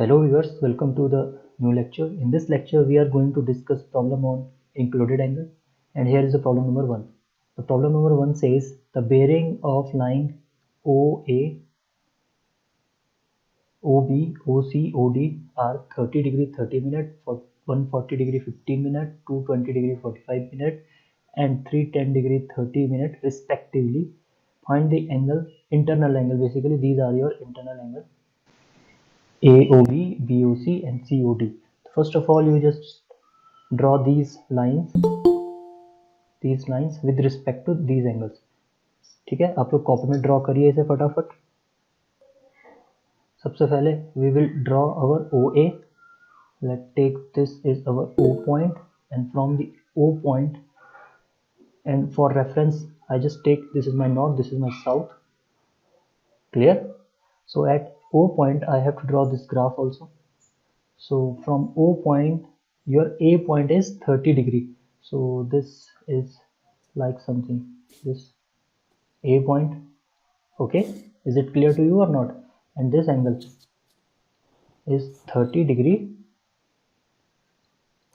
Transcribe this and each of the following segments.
Hello viewers, welcome to the new lecture. In this lecture, we are going to discuss problem on included angle. And here is the problem number 1. The problem number 1 says the bearing of line OA, OB, OC, OD are 30 degree 30 minute, 140 degree 15 minute, 220 degree 45 minute and 310 degree 30 minute respectively. Find the angle, internal angle. Basically, these are your internal angle. AOB, BOC and COD. First of all, you just draw these lines with respect to these angles. ठीक है, आप लोग copy में draw करिए इसे फटाफट. सबसे पहले we will draw our OA. Let's take this is our O point, and from the O point, and for reference I just take this is my north, this is my south. Clear? So at O point I have to draw this graph also. So from O point, your A point is 30 degree. So this is like something, this A point. Okay, is it clear to you or not? And this angle is 30 degree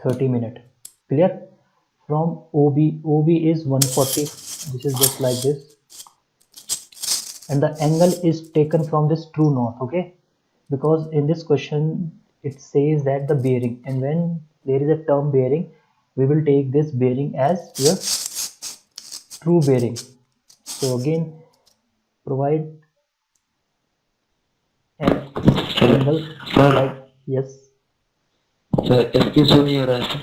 30 minute. Clear? From OB is 140. This is just like this. And the angle is taken from this true north. Okay, because in this question it says that the bearing, and when there is a term bearing, we will take this bearing as your true bearing. So again, provide an angle like, yes, sir इसकी सुनिए हो रहा है sir.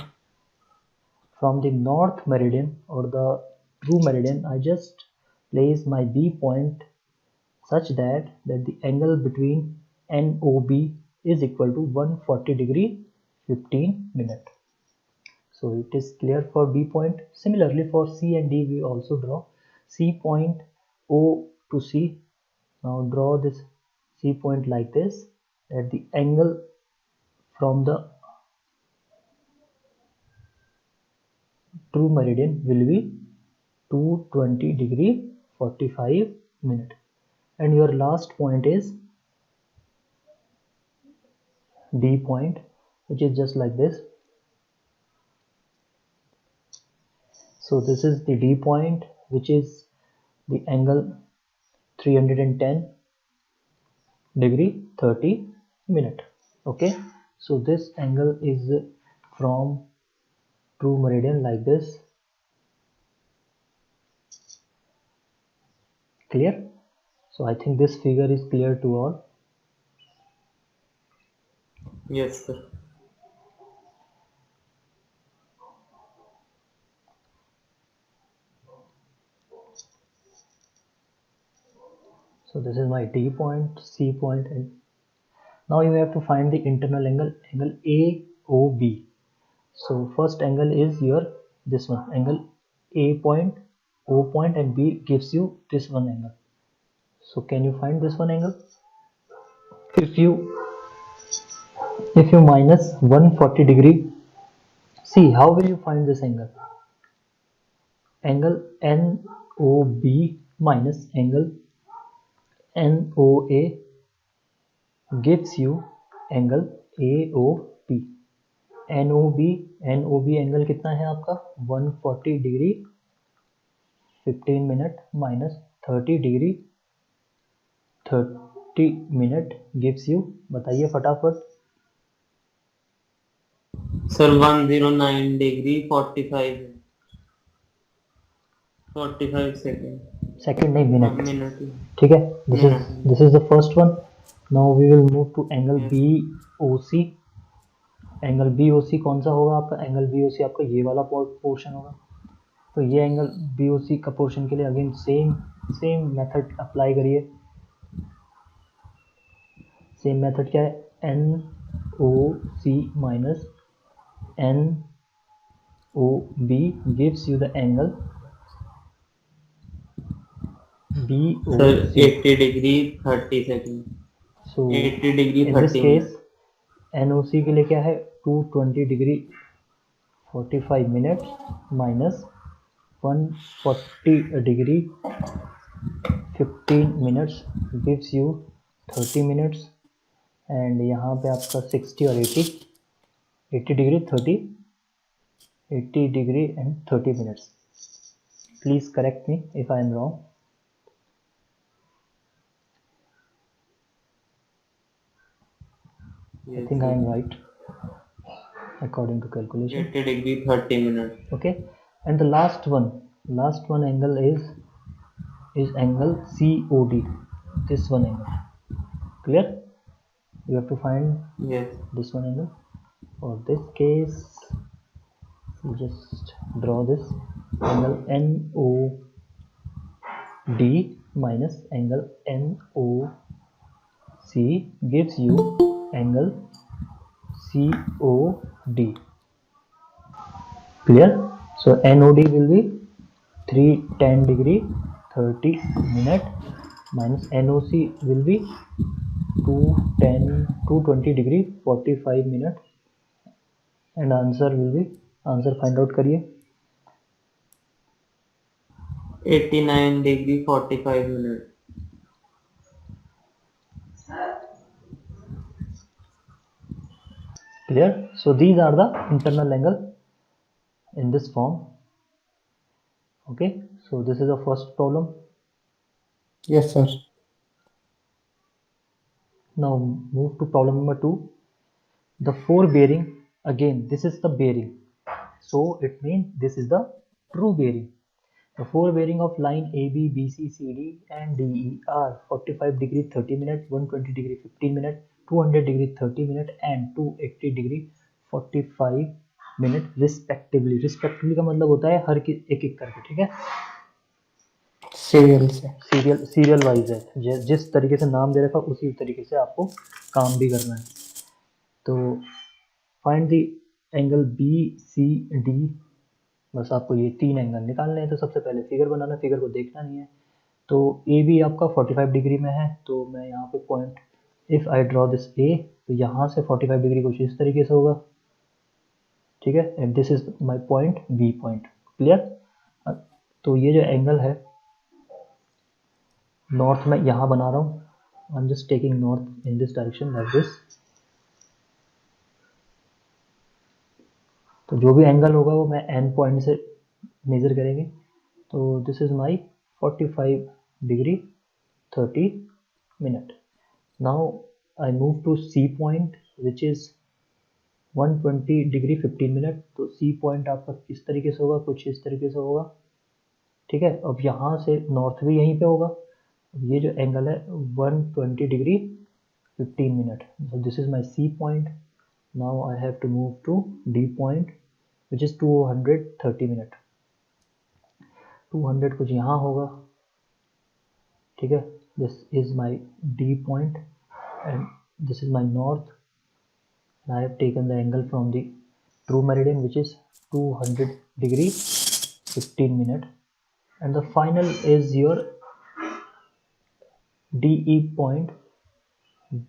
from the north meridian or the true meridian, I just place my B point such that the angle between NOB is equal to 140 degree 15 minute. So it is clear for B point. Similarly for C and D we also draw C point O to C. Now draw this C point like this, that the angle from the true meridian will be 220 degree 45 minute. And your last point is D point, which is just like this. So this is the D point, which is the angle 310 degree 30 minute. Okay, so this angle is from true meridian like this. Clear? So I think this figure is clear to all. Yes sir. So this is my D point, C point, and now you have to find the internal angle AOB. So first angle is your this one, angle A point, O point and B gives you this one angle. So can you find this one angle? If you minus 140 degree, see how will you find this angle? Angle NOB minus angle NOA gives you angle AOP. NOB angle कितना है आपका 140 degree 15 minute minus 30 degree 30 minute gives you, बताइए फटाफट. Sir 109 degree 45 second नहीं, minute. Minute. ठीक है, this is the first one. Now we will move to angle BOC. Angle BOC कौन सा होगा आपका? एंगल BOC आपका ये वाला पोर्शन होगा. तो ये एंगल BOC का पोर्शन के लिए अगेन सेम मेथड अप्लाई करिए. सेम मेथड क्या है? NOC minus NOB gives you the angle BOC. Sir 80 degree 30 second. So 80 degree in this 30 case NOC के लिए क्या है? 220 degree 45 minute minus 140 degree 15 minutes gives you 30 minutes. And यहाँ पे आपका 60 और 80 degree 80 degree and 30 minutes. Please correct me if I am wrong. I think I am right according to calculation. 80 degree 30 minutes. Okay, and the last one angle is angle COD. This one angle. Clear? You have to find Yes. this one angle. For this case, you just draw this angle NOD minus angle NOC gives you angle COD. Clear? So NOD will be 310 degree 30 minute minus NOC will be 220 degree 45 minute, and answer will be, answer find out करिए. 89 degree 45 minutes. Clear? So these are the internal angle in this form. Okay, so this is the first problem. Yes, sir. Now move to problem number 2. The 4 bearing, again this is the bearing, so it means this is the true bearing. The 4 bearing of line AB, BC, CD and DE are 45 degree 30 minute, 120 degree 15 minute, 200 degree 30 minute and 280 degree 45 minute respectively. Respectively का मतलब होता है हर एक एक करके, ठीक है, serial से. सीरियल वाइज है. जिस तरीके से नाम दे रखा उसी तरीके से आपको काम भी करना है. तो फाइंड द एंगल BCD. बस आपको ये 3 एंगल निकालने हैं. तो सबसे पहले फिगर बनाना, फिगर को देखना नहीं है. तो ए बी आपका 45 डिग्री में है, तो मैं यहाँ पे point, if I draw this A, तो यहाँ से 45 डिग्री कुछ इस तरीके से होगा, ठीक है, and this is my point B point. Clear? तो ये जो एंगल है नॉर्थ में यहाँ बना रहा हूँ. I am just taking north in this direction like this. तो जो भी एंगल होगा वो मैं एन पॉइंट से मेजर करेंगे. तो this is my 45 degree 30 minute. Now I move to C point which is 120 degree 15 minute. तो सी पॉइंट आपका किस तरीके से होगा, कुछ इस तरीके से होगा, ठीक है. अब यहाँ से नॉर्थ भी यहीं पे होगा. ये जो एंगल है 120 degree 15 minute. so this is my C point. now I have to move to D point which is 230 minute. 200 कुछ यहाँ होगा, ठीक है. this is my D point and this is my north. and I have taken the angle from the true meridian which is 200 degree 15 minute, and the final is your DE point.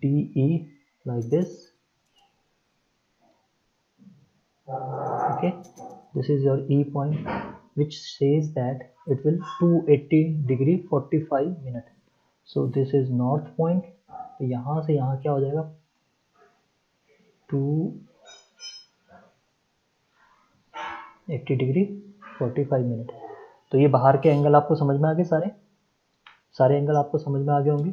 DE like this. Okay, this is your E point which says that it will 280 degree 45 minute. so this is north point. तो यहाँ से यहाँ क्या हो जाएगा 280 degree 45 minute. तो ये बाहर के एंगल आपको समझ में आ गए, सारे एंगल आपको समझ में आ गए होंगे.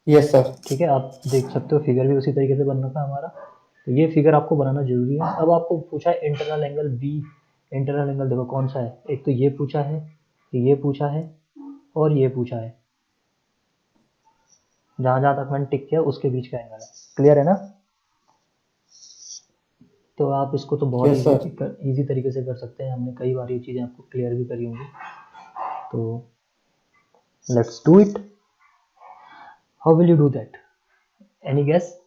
Yes sir. ठीक है, आप देख सकते हो फिगर भी उसी तरीके से बनना था हमारा. तो ये फिगर आपको बनाना जरूरी है. अब आपको पूछा है internal angle B. Internal angle देखो कौन सा है, एक तो ये पूछा है, ये पूछा है और ये पूछा है. जहां जहां तक मैंने टिक किया उसके बीच का एंगल है. क्लियर है ना? तो आप इसको तो बहुत इजी तरीके से कर सकते हैं. हमने कई बार ये चीज़ें आपको क्लियर भी करी होंगी. तो let's do it. How will you do that? Any guess?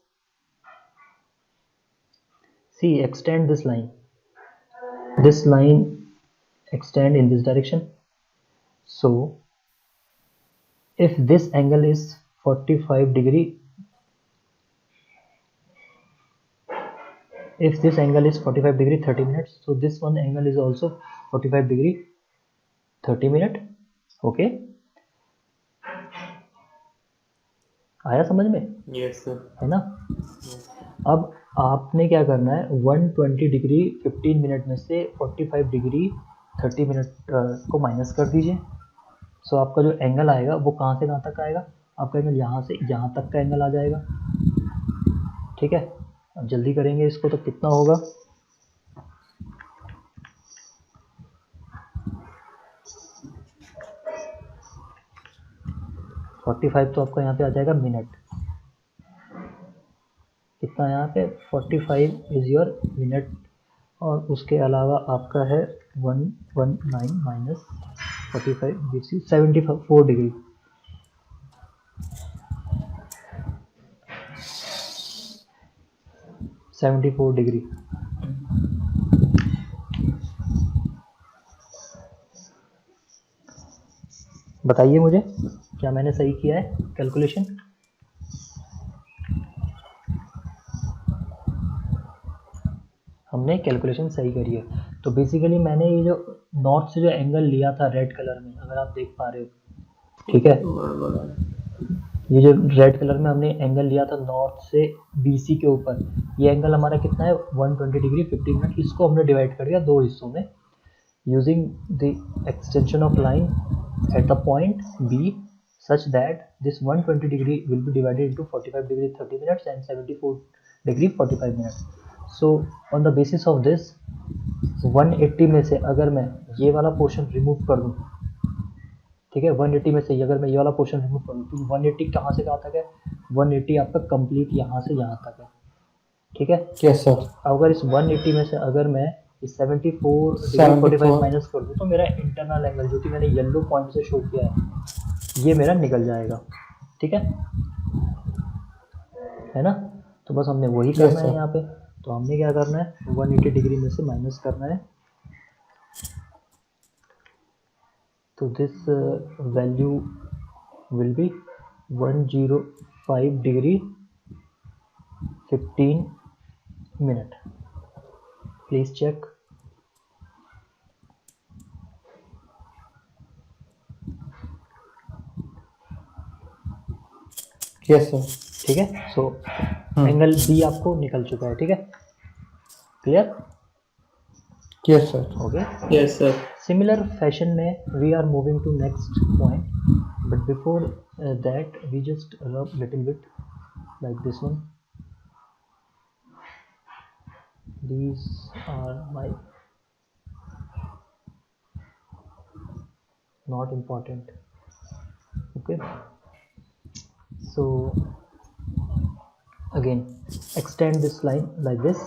See, extend this line. This line extend in this direction. So, if this angle is 45 degree, if this angle is 45 degree 30 minutes, so this one angle is also 45 degree 30 minute. Okay. आया समझ में, yes sir. है ना। अब आपने क्या करना है, 120 डिग्री 15 मिनट में से 45 डिग्री 30 मिनट को माइनस कर दीजिए। सो आपका जो एंगल आएगा वो कहाँ से कहाँ तक आएगा, आपका एंगल यहाँ से यहाँ तक का एंगल आ जाएगा। ठीक है, अब जल्दी करेंगे इसको तो कितना होगा, फोर्टी फाइव तो आपका यहाँ पे आ जाएगा मिनट, कितना यहाँ पे 45 इज योर मिनट, और उसके अलावा आपका है 119 माइनस 45 गिव्स यू 74 डिग्री। बताइए मुझे क्या मैंने सही किया है कैलकुलेशन। हमने कैलकुलेशन सही करी है। तो बेसिकली मैंने ये जो नॉर्थ से जो एंगल लिया था रेड कलर में, अगर आप देख पा रहे हो, ठीक है, ये जो रेड कलर में हमने एंगल लिया था नॉर्थ से बीसी के ऊपर, ये एंगल हमारा कितना है 120 डिग्री 15 मिनट। इसको हमने डिवाइड कर दिया दो हिस्सों में using the extension of line at the point B such that this 120 degree will be divided into 45 degree 30 minutes and 74 degree 45 minutes. So on the basis of this 180 में से अगर मैं ये वाला पोर्शन रिमूव कर दूं, ठीक है, 180 में से अगर मैं ये वाला पोर्शन रिमूव कर दूं तो 180 कहाँ से कहाँ तक है, 180 आपका कंप्लीट यहाँ से यहाँ तक है। ठीक है, यस सर। अगर इस 180 में से अगर मैं इस 74 डिग्री 45 माइनस कर दूं तो मेरा इंटरनल एंगल जो कि मैंने येलो पॉइंट से शो किया है ये मेरा निकल जाएगा। ठीक है ना। तो बस हमने वही करना है यहाँ पे। तो हमने क्या करना है, 180 डिग्री में से माइनस करना है। तो this value will be 105 degree 15 minute. Please check. Yes sir. ठीक है, सो एंगल बी आपको निकल चुका है। ठीक है, clear. Yes sir. Okay, yes sir. Similar fashion में we are moving to next point, but before that we just rub little bit like this one. These are my not important. Okay, so again extend this line like this.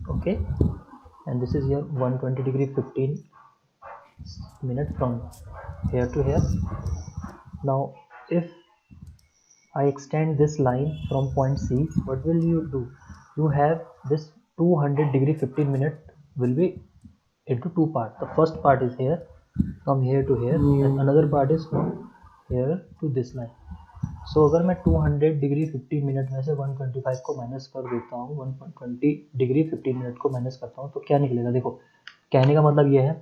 Okay, and this is your 120 degree 15 minute from here to here. Now if I extend this line from point C, what will you do? You have this 200 degree 15 minute will be into two parts. The first part is here, from here to here, and another part is from here to this line. So अगर मैं 200 degree 15 minute में से 125 को minus कर देता हूँ, 120 degree 15 minute को minus करता हूँ, तो क्या निकलेगा। देखो, कहने का मतलब ये है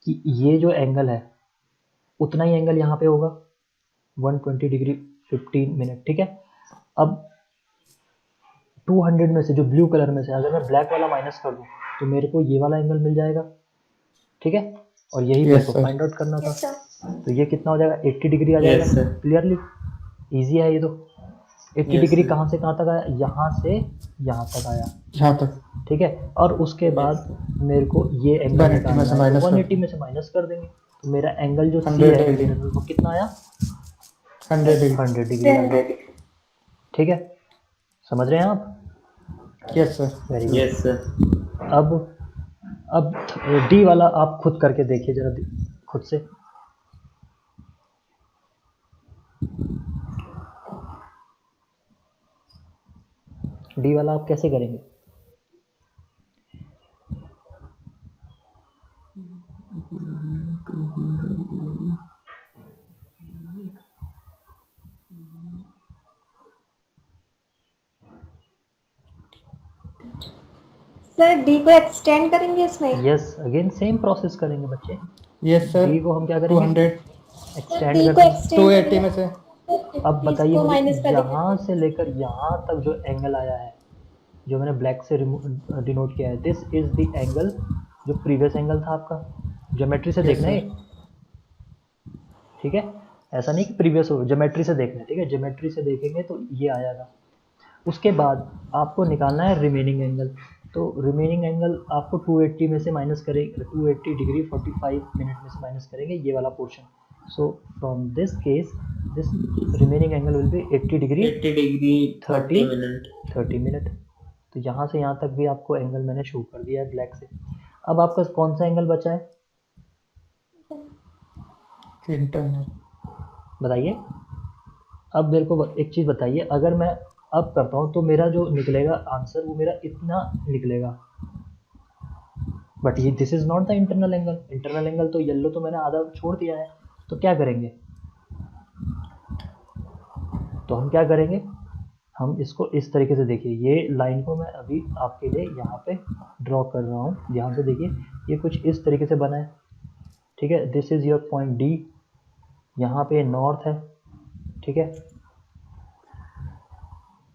कि ये जो एंगल है उतना ही एंगल यहाँ पे होगा 120 डिग्री 15 मिनट। ठीक है, अब 200 में से जो ब्लू कलर में से अगर मैं ब्लैक वाला माइनस कर दूं तो मेरे को ये वाला एंगल मिल जाएगा। ठीक है, और यही मेरे को फाइंड आउट करना था। तो ये कितना हो जाएगा, 80 डिग्री आ जाएगा। क्लियरली इजी है ये तो। 80 डिग्री कहाँ से कहाँ तक आया, यहाँ से यहाँ तक आया, यहाँ तक। ठीक है, और उसके बाद मेरे को ये एंगल निकालना है, 180 में से माइनस कर देंगे तो मेरा एंगल जो सी है वो कितना आया, 100 डिग्री। ठीक है, समझ रहे हैं आप। Yes sir. Very good. Yes sir. अब डी वाला आप खुद करके देखिए जरा, खुद से। डी वाला आप कैसे करेंगे। सर डी को एक्सटेंड करेंगे इसमें। यस, अगेन सेम प्रोसेस करेंगे बच्चे। Yes sir. डी को हम क्या करेंगे, 200 एक्सटेंड डी को करेंगे। एक्सटेंड 280 में से अब बताइए इसको मुझे माइनस कर देंगे। यहाँ से लेकर यहाँ तक जो एंगल आया है, जो मैंने ब्लैक से डिनोट किया है, दिस इज द एंगल जो प्रीवियस एंगल था आपका। ज्योमेट्री से Yes, देखना है, sir. ठीक है, ऐसा नहीं कि प्रीवियस हो, ज्योमेट्री से देखना है, ठीक है, ज्योमेट्री से देखेंगे तो ये आ जाएगा। उसके बाद आपको निकालना है रिमेनिंग एंगल। तो रिमेनिंग एंगल आपको 280 में से माइनस करेंगे, 280 डिग्री 45 मिनट में से माइनस करेंगे ये वाला portion. So from this case this remaining angle will be 80 degree 80 degree 30 minute. 30 minute. तो यहाँ से यहाँ तक भी आपको एंगल मैंने शो कर दिया है ब्लैक से। अब आपका कौन सा एंगल बचा है Internal. बताइए। अब मेरे को एक चीज़ बताइए, अगर मैं अब करता हूँ तो मेरा जो निकलेगा आंसर वो मेरा इतना निकलेगा, बट ये this is not the internal angle. Internal angle तो येलो तो मैंने आधा छोड़ दिया है। तो क्या करेंगे, तो हम क्या करेंगे, हम इसको इस तरीके से देखिए, ये लाइन को मैं अभी आपके लिए यहाँ पे ड्रॉ कर रहा हूँ, ध्यान से देखिए, ये कुछ इस तरीके से बना है, ठीक है। This is your point D, यहाँ पे नॉर्थ है, ठीक है,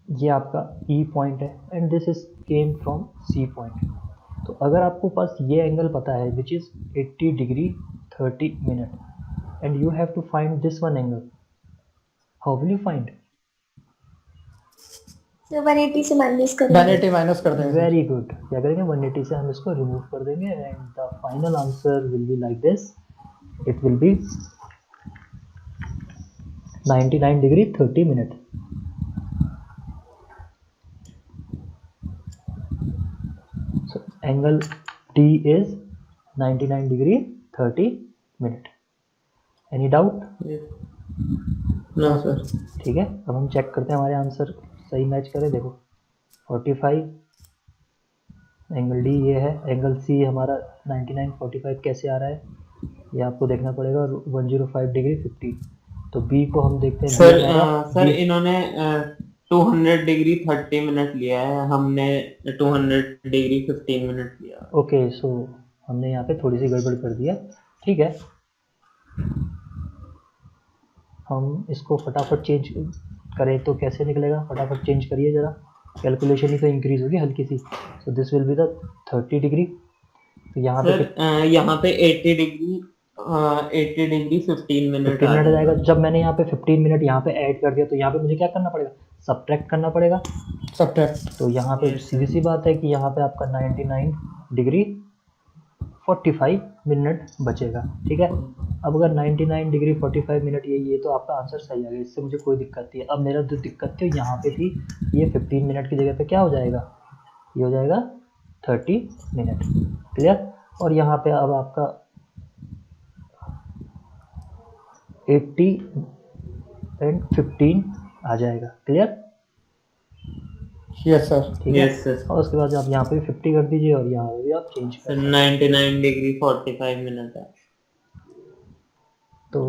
ये आपका ई पॉइंट है, and this is came from C point. तो अगर आपको पास ये एंगल पता है which is 80 degree 30 minute and you have to find this one angle, how will you find? So 180 से माइनस करेंगे। 180 माइनस कर देंगे. वेरी गुड, क्या करेंगे 180 से हम इसको रिमूव कर देंगे and the final answer will be like this, it will B 99 degree 30 minute. So angle D is 99 degree 30 minute. Any doubt? No sir. ठीक है, अब हम चेक करते हैं हमारे आंसर सही मैच करें। देखो 45 एंगल डी ये है, एंगल सी हमारा 99 45 कैसे आ रहा है ये आपको देखना पड़ेगा, 105 डिग्री 50। तो बी को हम देखते हैं, सर B हमारा सर B, इन्होंने 200 डिग्री 30 मिनट लिया है, हमने 200 डिग्री 15 मिनट लिया। ओके, सो हमने यहाँ पे थोड़ी सी गड़बड़ कर दिया, ठीक है। हम इसको फटाफट चेंज करें तो कैसे निकलेगा, फटाफट चेंज करिए ज़रा, कैलकुलेशन ही तो इंक्रीज होगी हल्की सी। So this will be the 30 degree. तो यहाँ पे सर यहाँ पे 80 डिग्री 15 मिनट 15 मिनट आ जाएगा। जब मैंने यहाँ पे 15 मिनट यहाँ पे ऐड कर दिया तो यहाँ पे मुझे क्या करना पड़ेगा, सब्ट्रैक्ट करना पड़ेगा। Subtract. तो यहाँ पे सीधी सी बात है कि यहाँ पे आपका 99 डिग्री 45 मिनट बचेगा, ठीक है। अब अगर 99 डिग्री 45 मिनट ये तो आपका आंसर सही आ गया, इससे मुझे कोई दिक्कत नहीं है। अब मेरा जो दिक्कत थी यहाँ पे थी, ये 15 मिनट की जगह पे क्या हो जाएगा, ये हो जाएगा 30 मिनट, क्लियर। और यहाँ पे अब आपका 80 एंड 15 आ जाएगा, क्लियर, Yes, sir. ठीक है। Yes sir. और उसके बाद आप यहाँ पे 50 कर दीजिए और यहाँ पे भी आप चेंज कर। 99 डिग्री 45 मिनट है। तो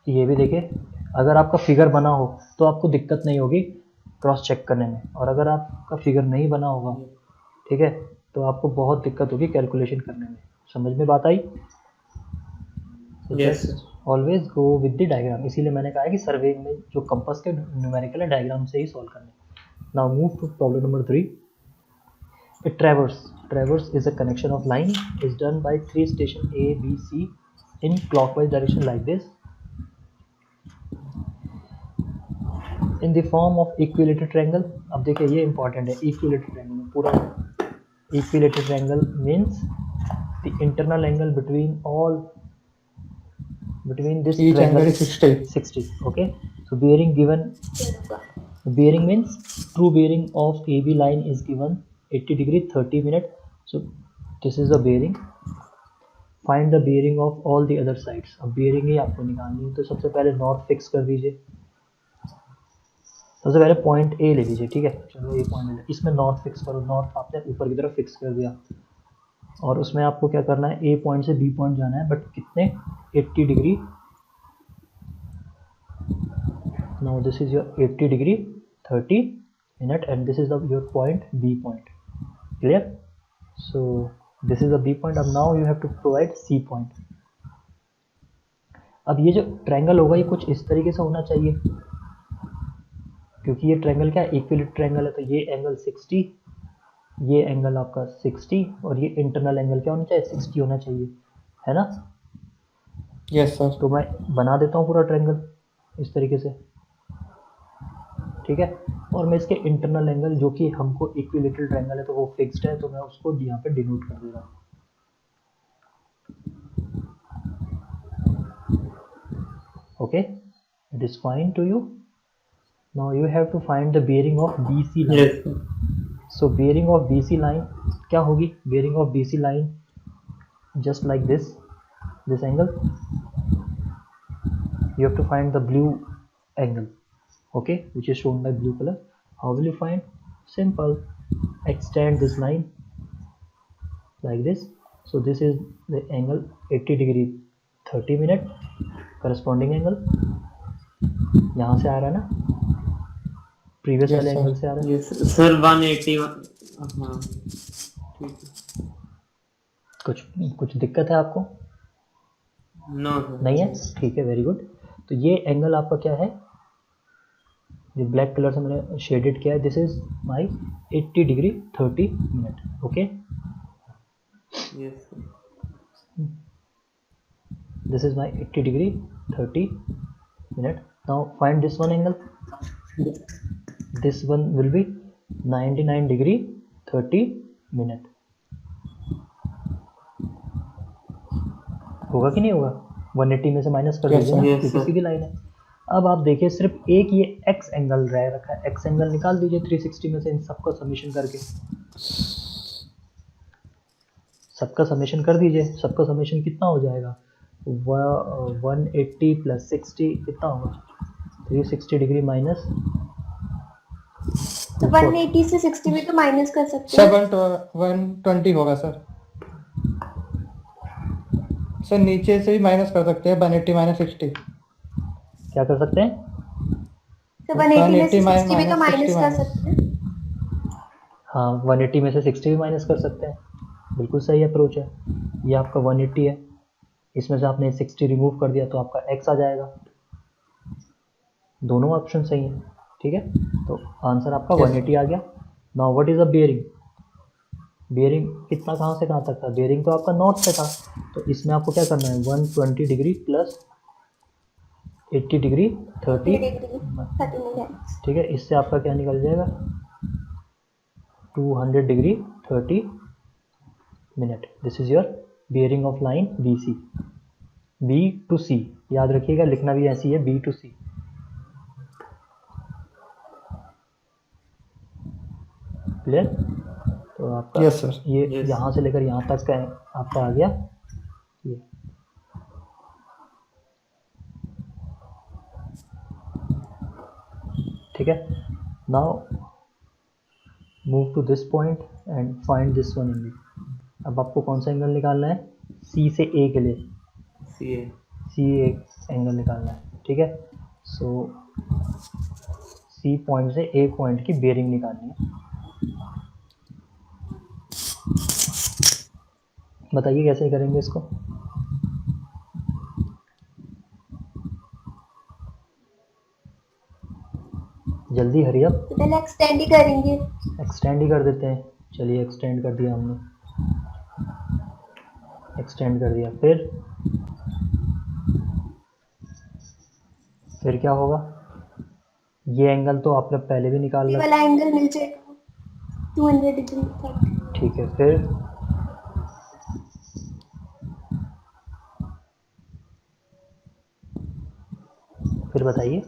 ये भी देखिए, अगर आपका फिगर बना हो तो आपको दिक्कत नहीं होगी क्रॉस चेक करने में, और अगर आपका फिगर नहीं बना होगा, ठीक है, तो आपको बहुत दिक्कत होगी कैलकुलेशन करने में। समझ में बात आई? Yes always go with the diagram, इसीलिए मैंने कहा है कि सर्वे में जो कंपास के न्यूमेरिकल है डायग्राम से ही सॉल्व करने। Now move to problem number 3। A traverse is a connection of line is done by 3 station A, B, C in clockwise direction like this in the form of equilateral triangle। अब देखिए ये important है, equilateral triangle में पूरा equilateral triangle means the internal angle between this Each triangle angle is 60. 60, okay। So bearing given, bearing means true bearing of AB line is given 80 degree 30 minute। So this is the bearing, find the bearing of all the other sides। अब bearing ही आपको निकालनी है, तो सबसे पहले north fix कर दीजिए। सबसे पहले पॉइंट ए ले लीजिए, ठीक है, चलो ए पॉइंट ले, इसमें नॉर्थ फिक्स करो। नॉर्थ आपने ऊपर की तरफ फिक्स कर दिया, और उसमें आपको क्या करना है, ए पॉइंट से बी पॉइंट जाना है, बट कितने, 80 degree. Now this is your 80 degree 30 minute and this is your point B point, clear. So this is the B point. अब now you have to provide C point. अब ये जो triangle होगा ये कुछ इस तरीके से होना चाहिए, क्योंकि ये ट्रायंगल क्या है, इक्विलेटरल ट्रायंगल है, तो ये एंगल 60, ये एंगल आपका 60 और ये इंटरनल एंगल क्या होना चाहिए, 60 होना चाहिए, है ना। Yes sir. तो मैं बना देता हूँ पूरा ट्रायंगल इस तरीके से, ठीक है। और मैं इसके इंटरनल एंगल जो कि हमको इक्विलेटरल ट्रायंगल है तो वो फिक्स्ड है, तो मैं उसको यहाँ पे डिनोट कर दे रहा हूँ। Okay, it is fine to you. Now you have to find the bearing of BC line. Yes, sir. So bearing of BC line क्या होगी, bearing of BC line just like this angle. You have to find the blue angle, okay, which is shown by blue color. How will you find? Simple, extend this line like this. So this is the angle 80 degree 30 minute, corresponding angle यहाँ से आ रहा है ना, previous Yes, वाले sir. Angle से आ रहा है। Yes, sir 181. हाँ ठीक है। कुछ दिक्कत है आपको? No sir. नहीं है, ठीक है, वेरी गुड। तो ये एंगल आपका क्या है, जो ब्लैक कलर से मैंने शेडेड किया है, this is my 80 degree 30 minute, okay. Yes sir. This is my 80 degree 30 minute. Now find this one angle, this one will be 99 degree 30 minute. होगा कि नहीं होगा? 180 में से माइनस कर Yes, दीजिए sir. ना, Yes, क्योंकि sir. सीधी लाइन है। अब आप देखिए सिर्फ एक ये एक्स एंगल रह रखा है, एक्स एंगल निकाल दीजिए 360 में से इन सबका समेशन करके, सबका समेशन कर दीजिए। सबका समेशन कितना हो जाएगा, 180 प्लस 60 कितना होगा, 360 डिग्री माइनस 180 से 60 भी तो माइनस कर सकते सर हैं। 120 होगा सर। सर नीचे से भी माइनस कर सकते हैं, 180 माइनस 60। क्या कर सकते हैं? तो 180 में से 180 60 भी तो minus माइनस 60 कर minus। सकते हैं। हाँ, 180 में से 60 भी माइनस कर सकते हैं, बिल्कुल सही अप्रोच है। ये आपका 180 है, इसमें से आपने 60 रिमूव कर दिया तो आपका x आ जाएगा। दोनों ऑप्शन सही हैं, ठीक है। तो आंसर आपका Yes, 180 आ गया। Now what is a bearing? Bearing कितना, कहाँ से कहाँ तक था? बेयरिंग तो आपका नॉर्थ से था, तो इसमें आपको क्या करना है, 120 degree plus 80 degree 30 degree 30 minute. ठीक है। इससे आपका क्या निकल जाएगा, 200 degree 30 minute. This is your bearing of line B C, B to C, याद रखिएगा, लिखना भी ऐसी है, बी टू सी। क्लियर? तो आपका Yes, sir. ये Yes. यहाँ से लेकर यहाँ तक का आपका आ गया ये। ठीक है। Now move to this point and find this one angle. अब आपको कौन सा एंगल निकालना है, सी से ए के लिए, CA. सी ए एंगल निकालना है, ठीक है। सो सी पॉइंट से ए पॉइंट की बेयरिंग निकालनी है। बताइए कैसे करेंगे इसको? जल्दी हरी अप, तो पहले एक्सटेंड ही करेंगे। एक्सटेंड ही कर देते हैं। चलिए एक्सटेंड कर दिया हमने, एक्सटेंड कर दिया। फिर क्या होगा, ये एंगल तो आपने पहले भी निकाल ये लिया, वाला एंगल मिल जाएगा 200 डिग्री तक। ठीक है। फिर बताइए।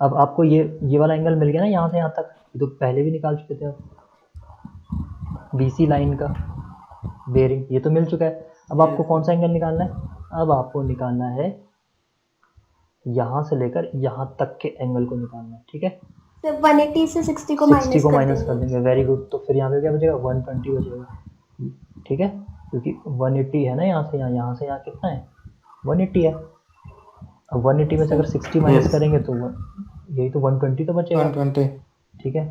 अब आपको ये वाला एंगल मिल गया ना, यहाँ से यहाँ तक, ये तो पहले भी निकाल चुके थे आप। बीसी लाइन का बेयरिंग ये तो मिल चुका है। अब आपको कौन सा एंगल निकालना है? अब आपको निकालना है यहाँ से लेकर यहाँ तक के एंगल को निकालना है, ठीक है। तो 180 से 60 को 60 को माइनस माइनस कर देंगे, वेरी गुड। तो फिर यहाँ पे क्या बचेगा, 120 बचेगा, ठीक है, क्योंकि 180 है ना, यहाँ से यहाँ कितना है, 180 है। अब 180 में से अगर 60 माइनस करेंगे तो यही तो 120 तो बचेगा, 120। ठीक है।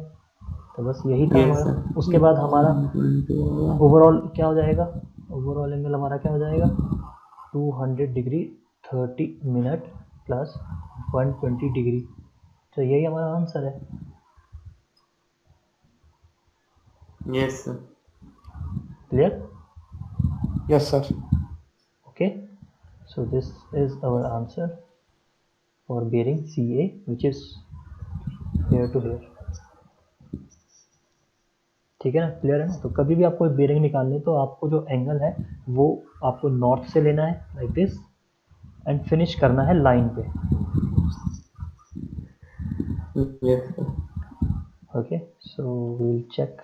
तो बस यही था Yes, हमारा। sir. उसके बाद हमारा ओवरऑल क्या हो जाएगा, ओवरऑल एंगल हमारा क्या हो जाएगा, 200 डिग्री 30 मिनट प्लस 120 डिग्री, तो यही हमारा आंसर है। Yes sir. Clear? Yes sir. Okay, so this is our answer for bearing CA, which is here to here. ठीक है ना, क्लियर है ना? तो कभी भी आपको बेरिंग निकालनी है तो आपको जो एंगल है वो आपको नॉर्थ से लेना है लाइक दिस एंड फिनिश करना है लाइन पे। Yes sir. Okay, so will check.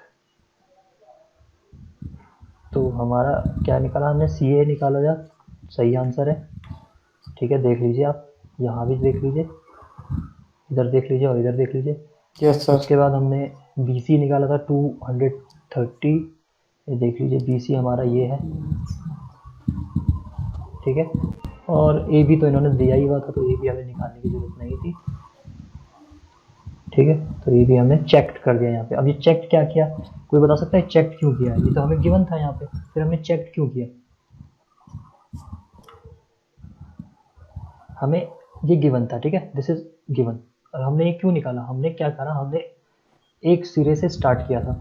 तो हमारा क्या निकाला हमने? CA निकाला जा, सही आंसर है। ठीक है, देख लीजिए आप, यहाँ भी देख लीजिए, इधर देख लीजिए और इधर देख लीजिए। Yes sir. उसके बाद हमने BC निकाला था 230, ये देख लीजिए BC हमारा ये है। ठीक है, और AB तो इन्होंने दिया ही हुआ था तो AB हमें निकालने की जरूरत नहीं थी। ठीक है, तो AB हमने चेक कर दिया यहाँ पे। अब ये चेक क्या किया, कोई बता सकता है चेक क्यों किया? ये तो हमें गिवन था यहाँ पे, फिर हमने चेक क्यों किया? हमें ये गिवन था, ठीक है, दिस इज गिवन, और हमने ये क्यों निकाला? हमने क्या करा, हमने एक सिरे से स्टार्ट किया था।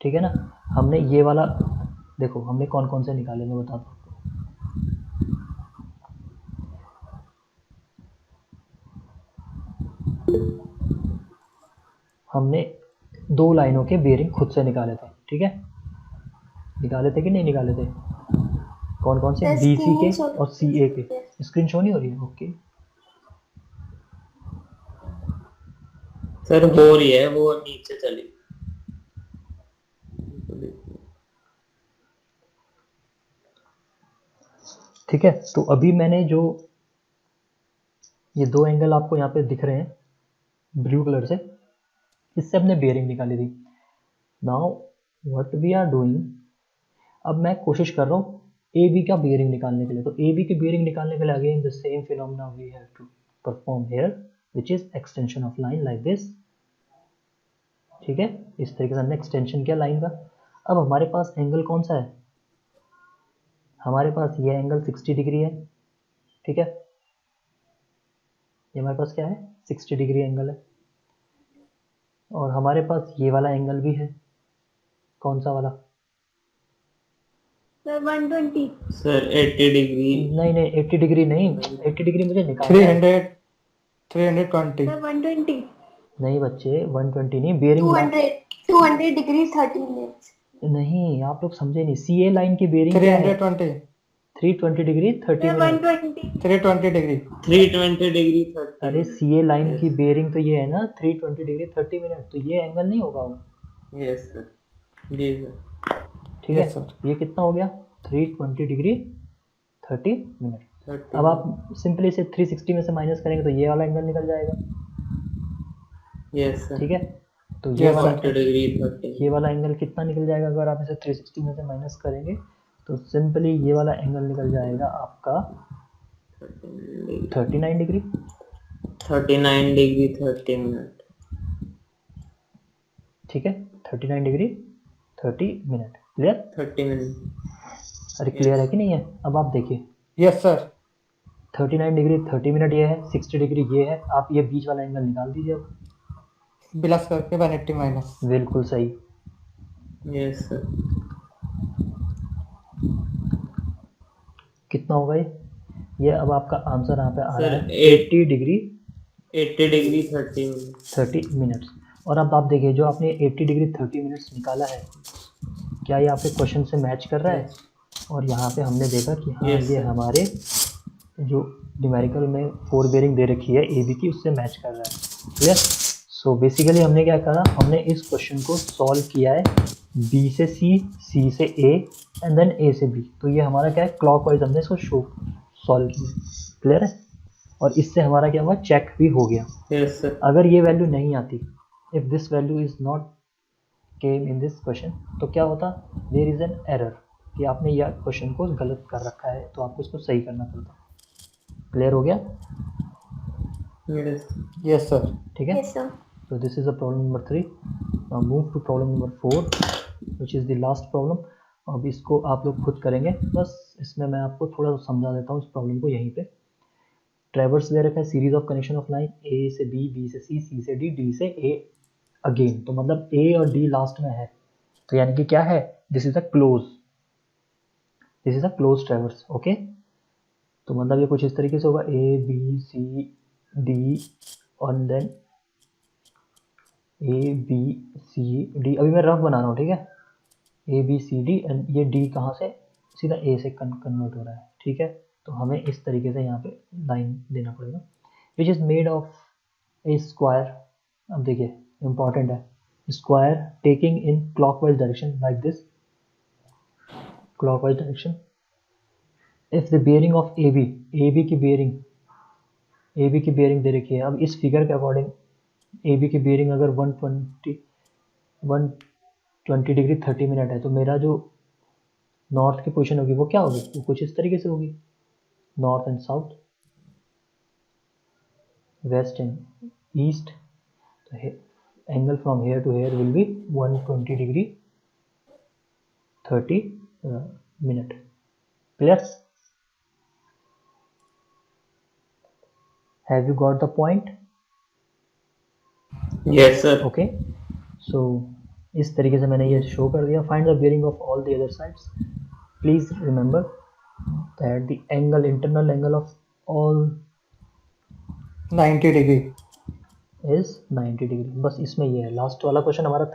ठीक है ना, हमने ये वाला देखो, हमने कौन कौन से निकाले मैं बताता हूँ। हमने 2 लाइनों के बेरिंग खुद से निकाले थे। ठीक है, निकाले थे कि नहीं निकाले थे? कौन कौन से? Yes, BC के screen और CA के। स्क्रीन शो नहीं हो रही है? ओके सर हो रही है, वो नीचे चली। ठीक है, तो अभी मैंने जो ये 2 एंगल आपको यहाँ पे दिख रहे हैं ब्लू कलर से, इससे हमने बेरिंग निकाली थी। Now what we are doing, अब मैं कोशिश कर रहा हूँ AB का बेरिंग निकालने के लिए। तो AB की बेरिंग निकालने के लिए again the same phenomena we have to perform here, which is extension of line like this. ठीक है, इस तरीके से हमने एक्सटेंशन किया लाइन का। अब हमारे पास एंगल कौन सा है? हमारे पास ये एंगल 60 डिग्री है। ठीक है, ये हमारे पास क्या है? 60 डिग्री एंगल है। और हमारे पास ये वाला एंगल भी है, कौन सा वाला? Sir, 120. Sir 80 degree. नहीं नहीं, 80 डिग्री नहीं, 80 डिग्री मुझे निकालना है। 320। Sir, 120. नहीं बच्चे, 120 नहीं, बेरिंग 200 degree 30 minutes. नहीं, आप लोग समझे नहीं। CA लाइन की बेरिंग क्या है? 320 degree 30 Sir, minute. 120. 320 degree. 320 degree 30। अरे CA लाइन की बेरिंग तो ये है ना 320 डिग्री 30 मिनट, तो ये एंगल नहीं होगा वो। Yes sir. जी सर। ठीक है, Yes, sir. ये कितना हो गया? 320 डिग्री 30 मिनट। 30। अब आप सिंपली से 360 में से माइनस करेंगे तो ये वाला एंगल निकल जाएगा। Yes sir. ठीक है, तो ये Yes, वाला 40 डिग्री 30। ये वाला एंगल कितना निकल जाएगा अगर आप इसे 360 में से माइनस करेंगे? तो सिंपली ये वाला एंगल निकल जाएगा आपका 39 डिग्री। 39 degree 30 minute. ठीक है, 39 डिग्री 30 मिनट। क्लियर? 30 मिनट। अरे क्लियर है कि नहीं है? अब आप देखिए, यस सर। 39 डिग्री 30 मिनट ये है, 60 डिग्री ये है, आप ये बीच वाला एंगल निकाल दीजिए अब। प्लस करके 180 माइनस। बिल्कुल सही। Yes sir. कितना होगा ये? ये अब आपका आंसर यहाँ पे आ रहा सर, है 80 डिग्री 80 डिग्री 30 मिनट। 30 मिनट्स। और अब आप देखिए, जो आपने 80 डिग्री 30 मिनट्स निकाला है, क्या ये आपके क्वेश्चन से मैच कर रहा है? और यहाँ पे हमने देखा कि हाँ, Yes, ये sir. हमारे जो न्यूमेरिकल में 4 बेरिंग दे रखी है AB की, उससे मैच कर रहा है। क्लियर? सो बेसिकली हमने क्या करा, हमने इस क्वेश्चन को सॉल्व किया है B से C, C से A एंड देन A से B। तो ये हमारा क्या है, क्लॉकवाइज हमने इसको सॉल्व किया। क्लियर है? और इससे हमारा क्या हुआ, चेक भी हो गया। Yes sir. अगर ये वैल्यू नहीं आती, if this value is not came in this question, तो क्या होता, देयर इज एन एरर कि आपने यह क्वेश्चन को गलत कर रखा है, तो आपको इसको सही करना पड़ता। क्लियर हो गया? यस। Yes sir. ठीक है, Yes, sir. so this is a problem number 3. Now move to problem number 4, which is the last problem. अब इसको आप लोग खुद करेंगे, बस इसमें मैं आपको थोड़ा सा समझा देता हूँ इस प्रॉब्लम को यहीं पे। ट्रेवर्स दे रखा है series of connection of line A से बी से सी से डी से ए अगेन, तो मतलब ए और डी लास्ट में है, तो यानी कि क्या है, this is a close traverse. Okay, तो मतलब ये कुछ इस तरीके से होगा, ए बी सी डी और then A B C D, अभी मैं रफ बना रहा हूँ, ठीक है, A B C D and ये डी कहाँ से सीधा ए से कन्वर्ट हो रहा है, ठीक है। तो हमें इस तरीके से यहाँ पे लाइन देना पड़ेगा, which is made of a square. अब देखिए इंपॉर्टेंट है, square taking in clockwise direction like this, clockwise direction. If the bearing of A B की बेयरिंग दे रखी है। अब इस फिगर के अकॉर्डिंग ए बी की बेयरिंग अगर 120 डिग्री 30 मिनट है, तो मेरा जो नॉर्थ की पोजीशन होगी वो क्या होगी, वो कुछ इस तरीके से होगी, north and south, west and east. तो angle from here to here will be 120 degree 30 minute. Clear? Have you got the point? Yes sir. Okay, so इस तरीके से मैंने ये शो कर दिया। Find the bearing of all the other sides. Please remember that the angle, internal angle of all 90 degree is 90 degree. बस इसमें ये है, लास्ट वाला क्वेश्चन हमारा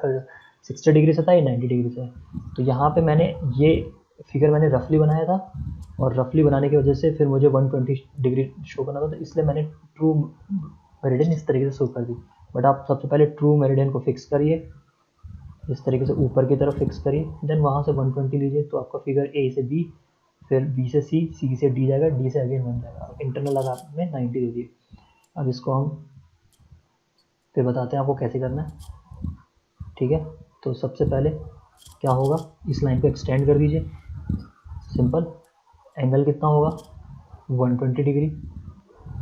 60 डिग्री से था, ये 90 डिग्री से है। तो यहाँ पे मैंने ये फिगर मैंने रफली बनाया था, और रफली बनाने की वजह से फिर मुझे 120 डिग्री शो करना था, तो इसलिए मैंने ट्रू मेरिडियन इस तरीके से शो कर दी। बट आप सबसे पहले ट्रू मेरिडियन को फिक्स करिए, इस तरीके से ऊपर की तरफ फिक्स करिए, देन वहाँ से 120 लीजिए, तो आपका फिगर ए से बी, फिर बी से सी, सी से डी जाएगा, डी से अगेन 1 जाएगा। इंटरनल लगा में 90 दे दिए। अब इसको हम फिर बताते हैं आपको कैसे करना है, ठीक है। तो सबसे पहले क्या होगा, इस लाइन को एक्सटेंड कर दीजिए, सिंपल। एंगल कितना होगा, 120 डिग्री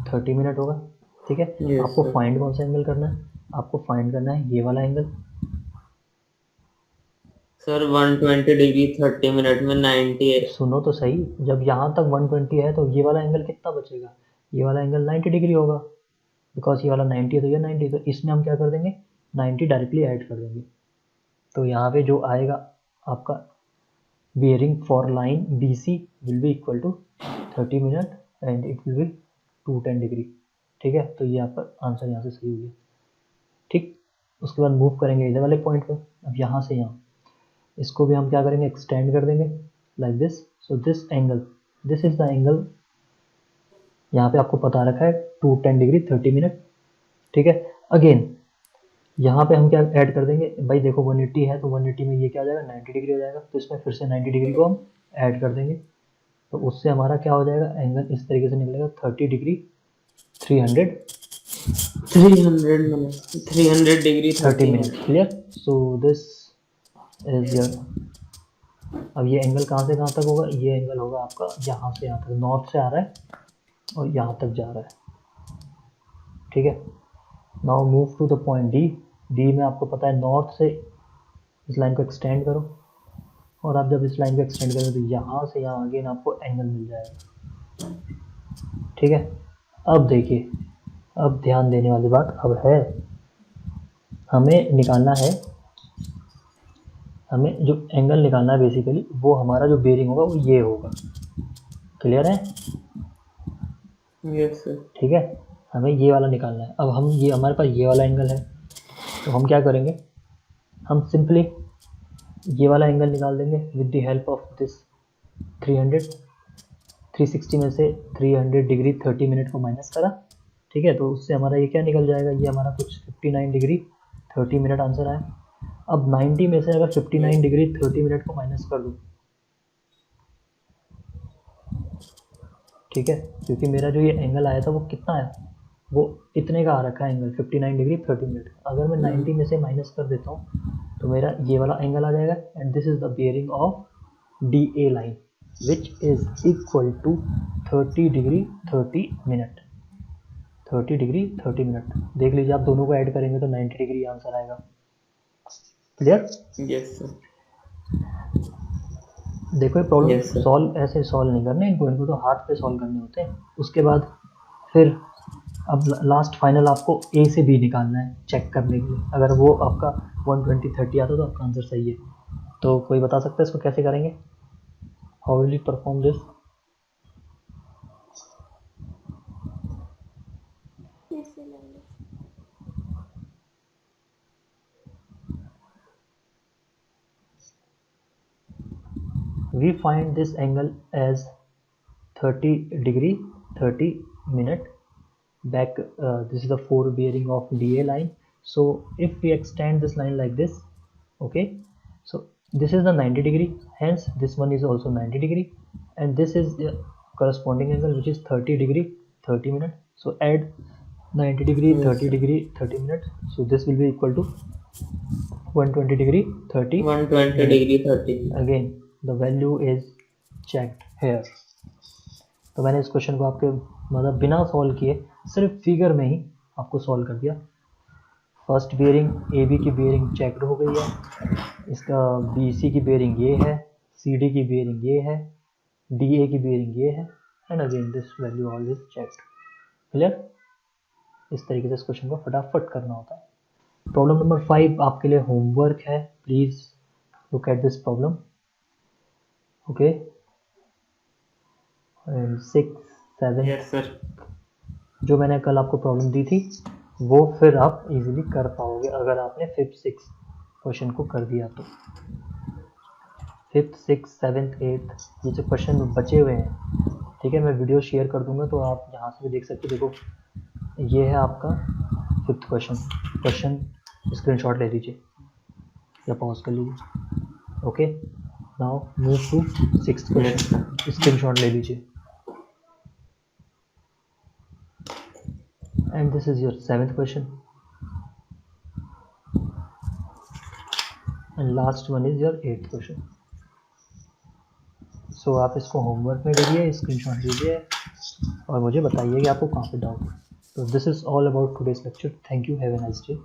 30 मिनट होगा, ठीक है। Yes, आपको sir. फाइंड कौन सा एंगल करना है, आपको फाइंड करना है ये वाला एंगल। सर 120 डिग्री 30 मिनट में 90 है। सुनो तो सही, जब यहाँ तक 120 है तो ये वाला एंगल कितना बचेगा, ये वाला एंगल 90 डिग्री होगा, बिकॉज ये वाला 90 है तो ये 90, तो इसमें हम क्या कर देंगे, 90 डायरेक्टली ऐड कर देंगे। तो यहाँ पे जो आएगा आपका bearing for line B C will be equal to 30 minute and it will be 210 degree, ठीक है। तो ये आपका आंसर यहाँ से सही हो गया, ठीक। उसके बाद मूव करेंगे इधर वाले पॉइंट पे। अब यहाँ से यहाँ इसको भी हम क्या करेंगे, एक्सटेंड कर देंगे like this. So this angle, this is the angle, यहाँ पे आपको पता रखा है 210 डिग्री 30 मिनट, ठीक है। अगेन यहाँ पे हम क्या ऐड कर देंगे, भाई देखो 180 है तो 180 में ये क्या हो जाएगा, 90 डिग्री हो जाएगा, तो इसमें फिर से 90 डिग्री को हम ऐड कर देंगे, तो उससे हमारा क्या हो जाएगा, एंगल इस तरीके से निकलेगा 30 degree 300 degree 30 minute. Clear? So this is your, अब ये एंगल कहाँ से कहाँ तक होगा, ये एंगल होगा आपका यहाँ से यहाँ तक, नॉर्थ से आ रहा है और यहाँ तक जा रहा है, ठीक है। Now move to the point D. D में आपको पता है नॉर्थ से इस लाइन को एक्सटेंड करो, और आप जब इस लाइन को एक्सटेंड करोगे तो यहाँ से यहाँ अगेन आपको एंगल मिल जाएगा, ठीक है। अब देखिए, अब ध्यान देने वाली बात अब है, हमें निकालना है, हमें जो एंगल निकालना है बेसिकली वो हमारा जो बेयरिंग होगा वो ये होगा। क्लियर है? Yes sir. ठीक है, हमें ये वाला निकालना है। अब हम ये, हमारे पास ये वाला एंगल है, तो हम क्या करेंगे, हम सिंपली ये वाला एंगल निकाल देंगे with the help of this 360 में से 300 डिग्री 30 मिनट को माइनस करा, ठीक है। तो उससे हमारा ये क्या निकल जाएगा, ये हमारा कुछ 59 डिग्री 30 मिनट आंसर आया। अब 90 में से अगर 59 डिग्री 30 मिनट को माइनस कर दूँ, ठीक है, क्योंकि मेरा जो ये एंगल आया था वो कितना है, वो इतने का आ रखा है एंगल 59 डिग्री 30 मिनट। अगर मैं 90 में से माइनस कर देता हूँ तो मेरा ये वाला एंगल आ जाएगा, and this is the bearing of D A line which is equal to 30 degree 30 minute. 30 degree 30 minute, देख लीजिए आप दोनों को ऐड करेंगे तो 90 डिग्री आंसर आएगा। क्लियर? Yes sir. देखो ये प्रॉब्लम Yes, sir. सॉल्व ऐसे सॉल्व नहीं करने इनको, इनको तो हाथ पे सॉल्व करने होते हैं। उसके बाद फिर अब लास्ट फाइनल आपको ए से बी निकालना है चेक करने के लिए। अगर वो आपका 120 30 आता तो आपका आंसर सही है। तो कोई बता सकता है इसको कैसे करेंगे? How will you perform this? कैसे लगे? We find this angle as 30 degree 30 minute back. This is the 4 bearing of DA line. So if we extend this line like this, okay, so this is the 90 degree, hence this one is also 90 degree, and this is the corresponding angle which is 30 degree 30 minute. So add 90 degree 30 degree 30 minute, so this will be equal to 120 degree 30 120 degree 30 minute. again the value is checked here. तो मैंने इस question को आपके मतलब बिना solve किए सिर्फ figure में ही आपको सॉल्व कर दिया। फर्स्ट बेयरिंग ए बी की बेयरिंग चेक्ड हो गई है, इसका बी सी की बेयरिंग ये है, सी डी की बेयरिंग ये है, डी ए की बेयरिंग ये है, and again this value all is checked. Clear? इस तरीके से इस क्वेश्चन को फटाफट करना होता है। प्रॉब्लम नंबर 5 आपके लिए होमवर्क है, please look at this problem. Okay, 6 7 Yes sir. जो मैंने कल आपको प्रॉब्लम दी थी वो फिर आप इजीली कर पाओगे अगर आपने 5th 6th क्वेश्चन को कर दिया तो। 5th 6th 7th 8th ये जो क्वेश्चन बचे हुए हैं, ठीक है, मैं वीडियो शेयर कर दूंगा तो आप यहाँ से भी देख सकते हो। देखो ये है आपका 5th क्वेश्चन स्क्रीनशॉट ले लीजिए या पॉज कर लीजिए। Okay, now move to 6th question, screenshot ले लीजिए। And this is your 7th question, and last one is your 8th question. So आप इसको होमवर्क में लीजिए, स्क्रीनशॉट लीजिए और मुझे बताइए कि आपको कहाँ पे डाउट है। So this is all about today's lecture. Thank you. Have a nice day.